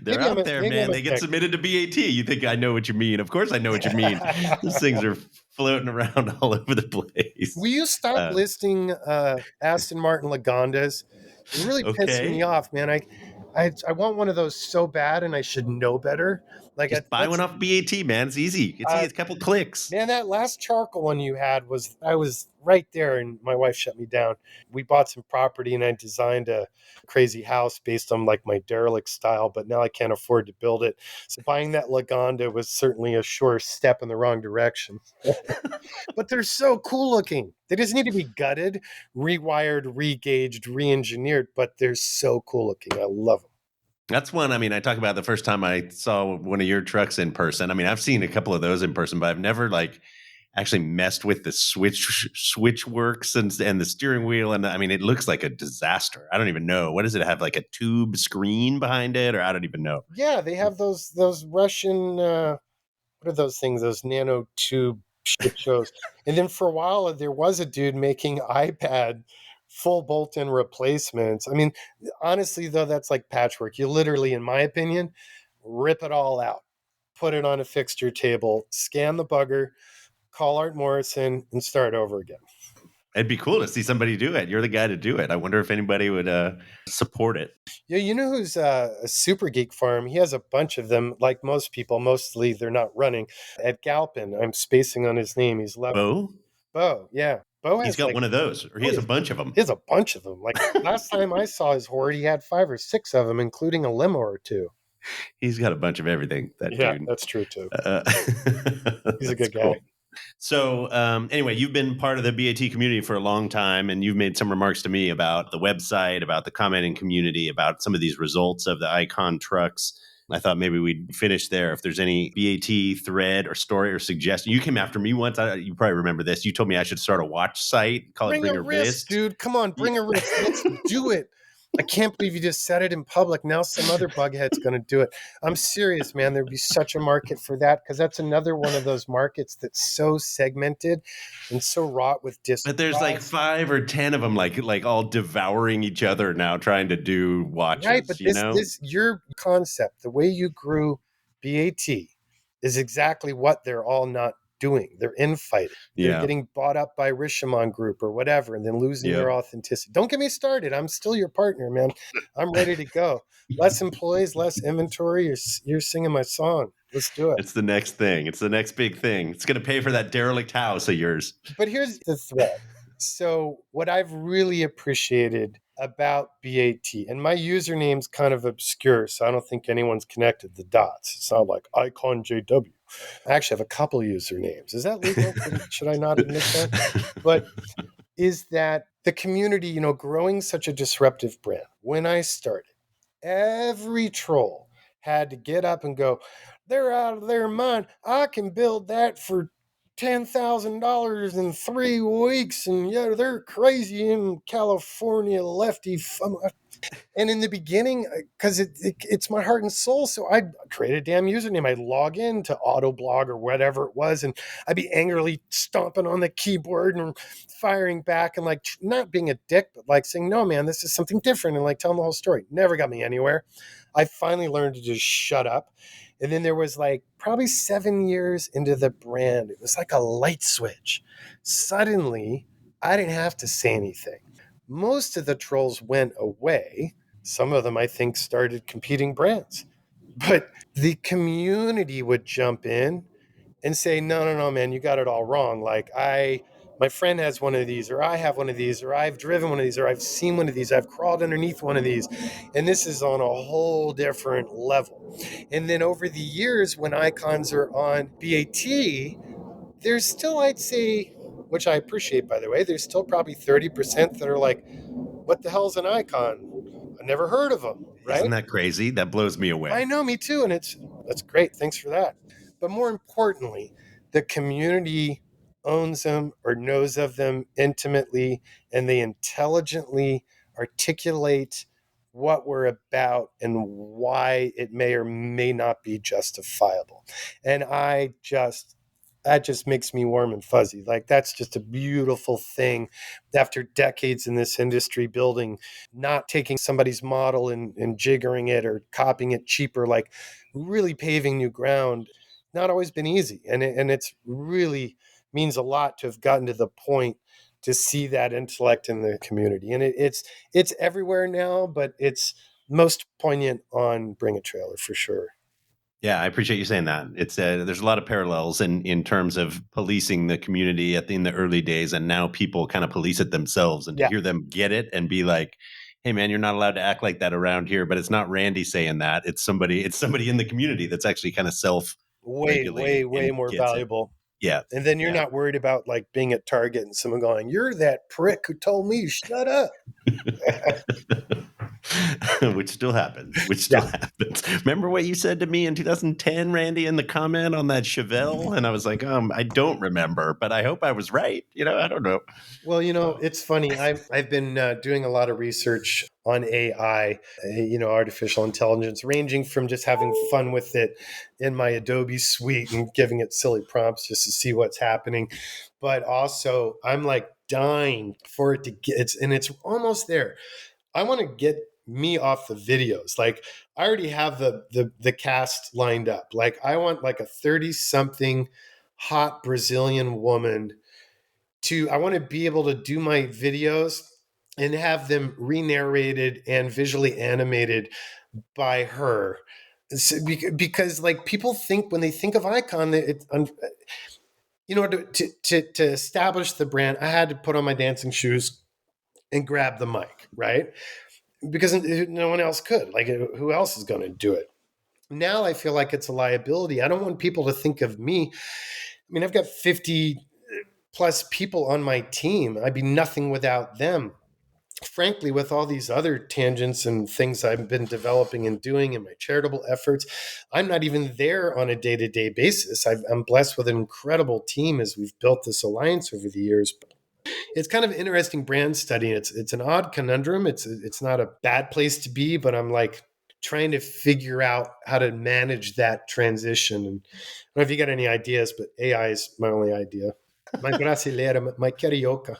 They're out there, Maybe I'm man. a They get dick. submitted to BAT. You think I know what you mean? Of course, I know what you mean. Those things are floating around all over the place. Will you stop Uh, listing Aston Martin Lagondas? You're really pissing me okay, off, man. I want one of those so bad, and I should know better. Like just buy one that's off BAT, man. It's easy. It's easy. uh, It's a couple clicks. man, that last charcoal one you had was I was right there, and my wife shut me down. We bought some property, and I designed a crazy house based on like my derelict style, but now I can't afford to build it. So buying that Lagonda was certainly a sure step in the wrong direction. But they're so cool looking. They just need to be gutted, rewired, re-gauged, re-engineered, but they're so cool looking. I love them. That's one. I mean, I talk about the first time I saw one of your trucks in person. I mean, I've seen a couple of those in person, but I've never like actually messed with the switch works and the steering wheel. And I mean, it looks like a disaster. I don't even know. What does it have? Like a tube screen behind it, or I don't even know. Yeah, they have those Russian what are those things? Those nanotube shit shows. And then for a while, there was a dude making iPad full bolt-in replacements. I mean, honestly, though, that's like patchwork. You literally, in my opinion, rip it all out, put it on a fixture table, scan the bugger, call Art Morrison, and start over again. It'd be cool to see somebody do it. You're the guy to do it. I wonder if anybody would support it. Yeah, you know who's a super geek farm? He has a bunch of them, like most people. Mostly they're not running. At Galpin, I'm spacing on his name. He's left. Bo? Bo, yeah. Bo He's has got like, one of those, or he oh, has a bunch of them. he has a bunch of them. Like last time I saw his hoard, he had 5 or 6 of them, including a limo or two. He's got a bunch of everything, that Yeah, dude. that's true too. He's a That's good guy. cool. So, anyway, you've been part of the BAT community for a long time, and you've made some remarks to me about the website, about the commenting community, about some of these results of the Icon trucks. I thought maybe we'd finish there. If there's any BAT thread or story or suggestion, you came after me once. You probably remember this. You told me I should start a watch site, call it Bring Bring a a wrist, Wrist. dude. Come on, bring a wrist. Let's do it. I can't believe you just said it in public. Now some other bughead's going to do it. I'm serious, man. There'd be such a market for that because that's another one of those markets that's so segmented and so wrought with But there's like distrust. 5 or 10 of them, like all devouring each other now, trying to do Right, watches. but this your concept, the way you grew BAT is exactly what they're all not doing. They're infighting. They're Yeah. getting bought up by Rishomon Group or whatever, and then losing their Yep. authenticity. Don't get me started. I'm still your partner, man. I'm ready to go. Less employees, less inventory. You're singing my song. Let's do it. It's the next thing. It's the next big thing. It's going to pay for that derelict house of yours. But here's the thread. So, what I've really appreciated about BAT, and my username's kind of obscure, so I don't think anyone's connected the dots. It's not like Icon JW. I actually have a couple usernames. Is that legal? Should I not admit that? But is that the community, growing such a disruptive brand? When I started, every troll had to get up and go, they're out of their mind. I can build that for $10,000 in 3 weeks, and yeah, they're crazy in California, lefty. And in the beginning, because it's my heart and soul, so I'd create a damn username. I'd log in to Autoblog or whatever it was, and I'd be angrily stomping on the keyboard and firing back and like not being a dick, but like saying, no, man, this is something different, and like telling the whole story. Never got me anywhere. I finally learned to just shut up. And then there was like probably 7 years into the brand, it was like a light switch. Suddenly, I didn't have to say anything. Most of the trolls went away. Some of them, I think, started competing brands. But the community would jump in and say, no, no, no, man, you got it all wrong. Like, my friend has one of these, or I have one of these, or I've driven one of these, or I've seen one of these, I've crawled underneath one of these. And this is on a whole different level. And then over the years, when icons are on BAT, there's still, I'd say, which I appreciate, by the way, there's still probably 30% that are like, what the hell's an icon? I never heard of them, Isn't right? that crazy? That blows me away. I know, me too. And that's great. Thanks for that. But more importantly, the community owns them or knows of them intimately, and they intelligently articulate what we're about and why it may or may not be justifiable. And that just makes me warm and fuzzy. Like, that's just a beautiful thing after decades in this industry, building, not taking somebody's model and jiggering it or copying it cheaper, like really paving new ground. Not always been easy. And it's really means a lot to have gotten to the point to see that intellect in the community. And it's everywhere now, but it's most poignant on Bring a Trailer for sure. Yeah, I appreciate you saying that. It's there's a lot of parallels in terms of policing the community in the early days, and now people kind of police it themselves. And to Yeah. hear them get it and be like, "Hey, man, you're not allowed to act like that around here." But it's not Randy saying that; it's somebody in the community that's actually kind of self Way, way, regulating way and more gets it. valuable. Yeah, And then you're yeah. not worried about like being at Target and someone going, "You're that prick who told me to shut up." Which still happens. Which still Yeah. happens. Remember what you said to me in 2010, Randy, in the comment on that Chevelle? And I was like, I don't remember, but I hope I was right. I don't know. Well, So, it's funny. I've been doing a lot of research on AI, artificial intelligence, ranging from just having fun with it in my Adobe suite and giving it silly prompts just to see what's happening. But also, I'm like dying for it to it's almost there. I want to get me off the videos. Like I already have the cast lined up. Like I want like a 30 something hot Brazilian woman I want to be able to do my videos and have them re-narrated and visually animated by her. Because like people think when they think of Icon, to establish the brand, I had to put on my dancing shoes and grab the mic, right? Because no one else could. Like, who else is going to do it? Now I feel like it's a liability. I don't want people to think of me. I mean, I've got 50 plus people on my team. I'd be nothing without them. Frankly, with all these other tangents and things I've been developing and doing in my charitable efforts, I'm not even there on a day to day basis. I'm blessed with an incredible team as we've built this alliance over the years. It's kind of an interesting brand study. It's an odd conundrum. It's not a bad place to be, but I'm like trying to figure out how to manage that transition. And I don't know if you got any ideas, but AI is my only idea. My brasileira, my carioca.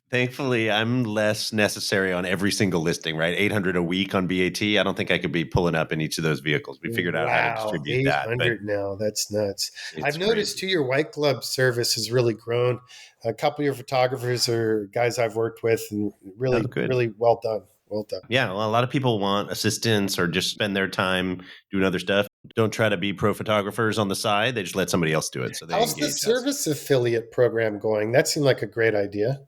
thankfully, I'm less necessary on every single listing, right? 800 a week on BAT. I don't think I could be pulling up in each of those vehicles. We figured out how to Wow, distribute that, but 800 now. That's nuts. I've it's noticed crazy. too, your white glove service has really grown. A couple of your photographers are guys I've worked with, and Oh, really, good. really well done. Well done. Yeah, well, a lot of people want assistance or just spend their time doing other stuff. Don't try to be pro photographers on the side. They just let somebody else do it. So they How's the engage us. service affiliate program going? That seemed like a great idea.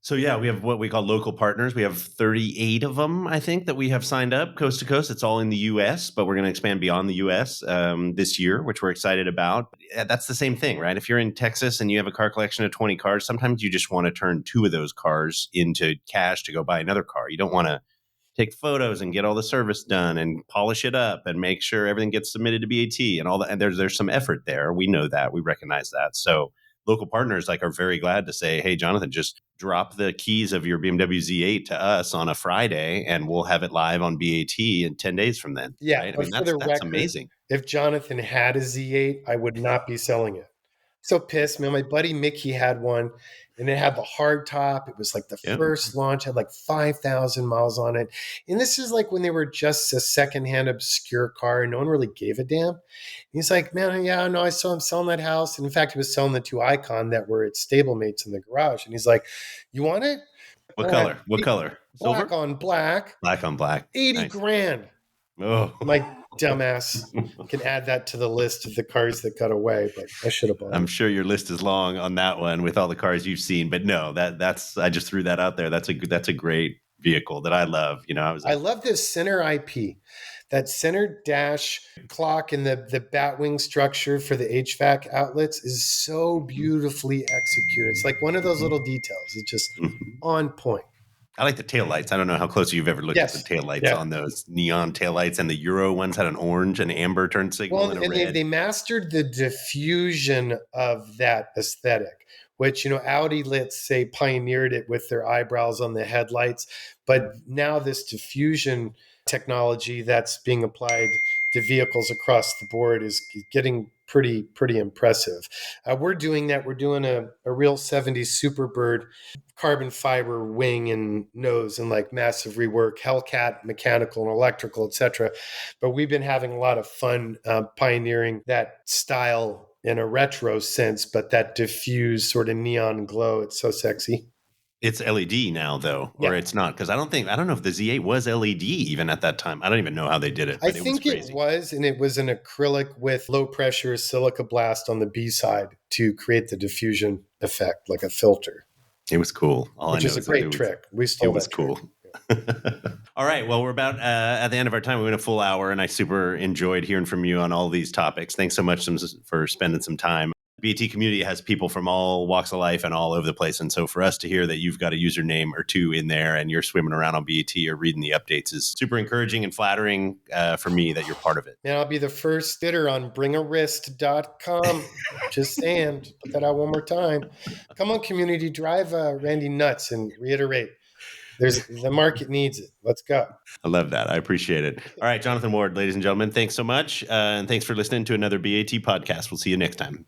So yeah, we have what we call local partners. We have 38 of them, I think, that we have signed up coast to coast. It's all in the U.S., but we're going to expand beyond the U.S. This year, which we're excited about. Yeah, that's the same thing, right? If you're in Texas and you have a car collection of 20 cars, sometimes you just want to turn two of those cars into cash to go buy another car. You don't want to take photos and get all the service done and polish it up and make sure everything gets submitted to BAT and all that. And there's some effort there. We know that. We recognize that. So local partners like are very glad to say, hey, Jonathan, just drop the keys of your BMW Z8 to us on a Friday and we'll have it live on BAT in 10 days from then. Yeah, Right. I but mean, for the that's record, amazing. if Jonathan had a Z8, I would not be selling it. So pissed, man. My buddy Mickey had one and it had the hard top. It was like the Yeah. first launch, had like 5,000 miles on it. And this is like when they were just a secondhand obscure car and no one really gave a damn. He's like, man, yeah, no, I saw him selling that house. And in fact, he was selling the two Icon that were its stablemates in the garage. And he's like, you want it? What All right, color? What color? black Silver? on black, Black on black. 80 Nice. grand. Oh. My dumbass can add that to the list of the cars that got away, but I should have bought I'm it. sure your list is long on that one with all the cars you've seen, but no, that's I just threw that out there. That's a great vehicle that I love. I love this center IP. That center dash clock and the batwing structure for the HVAC outlets is so beautifully executed. It's like one of those little details. It's just on point. I like the taillights. I don't know how close you've ever looked at the Yes. taillights Yeah. on those neon taillights, and the Euro ones had an orange, an amber turn signal, Well, and a and they, red. they mastered the diffusion of that aesthetic, which, Audi, let's say, pioneered it with their eyebrows on the headlights. But now this diffusion technology that's being applied to vehicles across the board is getting pretty impressive. We're doing that. We're doing a real 70s Superbird carbon fiber wing and nose and like massive rework, Hellcat mechanical and electrical, etc. But we've been having a lot of fun pioneering that style in a retro sense, but that diffused sort of neon glow. It's so sexy. It's LED now, though, or Yeah. it's not because I don't know if the Z8 was LED even at that time. I don't even know how they did it, I but it was think it crazy. was, and it was an acrylic with low pressure silica blast on the B side to create the diffusion effect, like a filter, It was cool. All I which know is a is that great trick. We it stole was that trick. cool. All right. Well, we're about at the end of our time. We went a full hour, and I super enjoyed hearing from you on all these topics. Thanks so much for spending some time. BAT community has people from all walks of life and all over the place. And so for us to hear that you've got a username or two in there and you're swimming around on BAT or reading the updates is super encouraging and flattering for me that you're part of it. Man, I'll be the first bidder on bringarist.com. Just saying, just put that out one more time. Come on, community, drive Randy nuts and reiterate. The market needs it. Let's go. I love that. I appreciate it. All right, Jonathan Ward, ladies and gentlemen, thanks so much. And thanks for listening to another BAT podcast. We'll see you next time.